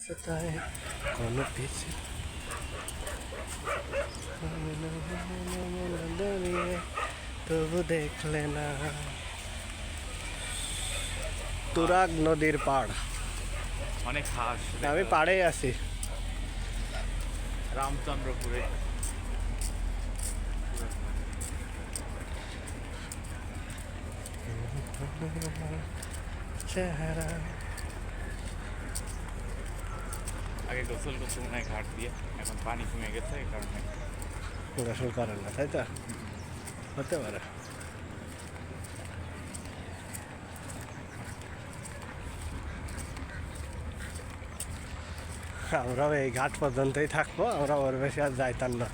सताए कौन पीछे তবু দেখলে না তুরাগ নদীর পাড়। অনেক হাঁস আমি পাড়েই আছি। রামচন্দ্রপুরে চেহারা আগে গোসল করতে মনে হয় ঘাট দিয়ে, এখন পানি কমে গেছে এই কারণে গোসল করেন না, তাই তো? হতে পারে। আমরাও এই ঘাট পর্যন্তই থাকবো, আমরা ওর বেশি আর যাইতাম না,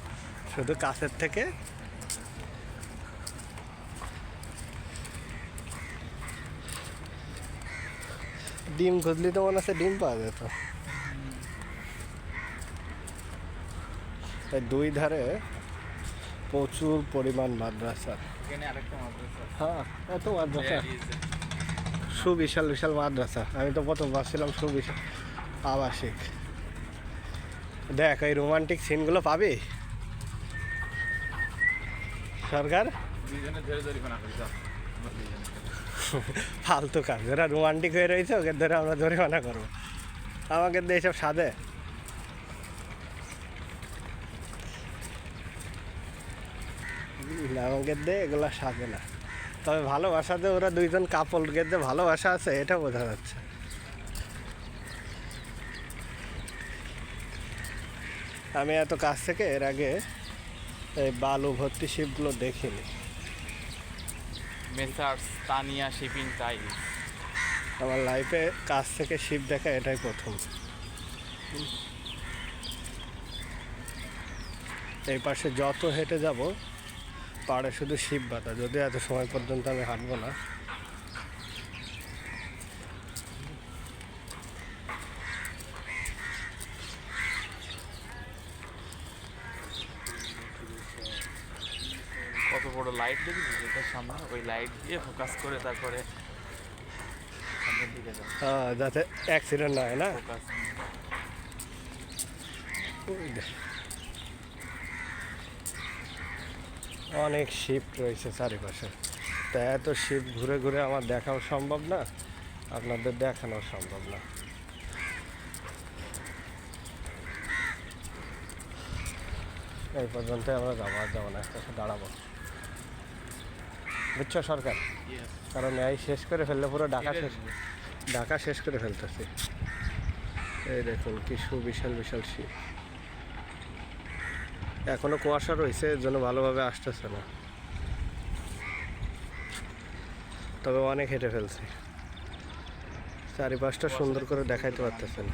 শুধু কাছের থেকে। ডিম খুঁজলি তো মনে হচ্ছে ডিম পাওয়া যেত। এই দুই ধারে প্রচুর পরিমাণ মাদ্রাসা। এখানে আরেকটা মাদ্রাসা, হ্যাঁ, এত মাদ্রাসা, সুবিশাল বিশাল মাদ্রাসা। আমি তো প্রথম ভাবছিলাম সুবিশাল আবাসিক। দেখ, এই রোমান্টিক সিনগুলো পাবি সরকার। দুইজনে ধরে জরিমানা করি ফালতু কাজ, যারা রোমান্টিক হয়ে রয়েছে ওকে ধরে আমরা জরিমানা করবো। আমাকে দিয়ে এইসব সাধে। আমাকে দিয়ে এগুলো সাজে না। তবে ভালোবাসাতে ওরা দুইজন কাপলকে যে ভালোবাসা আছে এটা বোঝা যাচ্ছে। আমি এত কাছ থেকে এর আগে এই বালু ভর্তি শিপগুলো দেখিনি। Messrs Tania shipping tiles. আমার লাইফে কাছ থেকে শিপ দেখা এটাই প্রথম। এই পাশে যত হেঁটে যাব পাড়ে শুধু শিপ বাঁধা, যদিও এত সময় পর্যন্ত আমি হাঁটবো না। কত বড় লাইট দেখেছিস এটার সামনে? ওই লাইট দিয়ে ফোকাস করে তারপরে সামনের দিকে যাও। হ্যাঁ, যাতে অ্যাক্সিডেন্ট না হয় না। ফোকাস ওই দেখ, অনেক শিপ রয়েছে চারিপাশে। তা এত শিপ ঘুরে ঘুরে আমার দেখাও সম্ভব না, আপনাদের দেখানো সম্ভব না। এই পর্যন্ত আমরা যাবো, আর যাবো না, একটা দাঁড়াবো, বুঝছো সরকার? কারণ এই শেষ করে ফেললে পুরো ঢাকা শেষ করে ফেলতেছি। এই দেখুন কি সুবিশাল বিশাল শিপ। এখনো কুয়াশা রয়েছে, এর জন্য ভালোভাবে আসতেছে না, তবে অনেক হেঁটে ফেলছি। চারিপাশটা সুন্দর করে দেখাইতে পারতেছে না।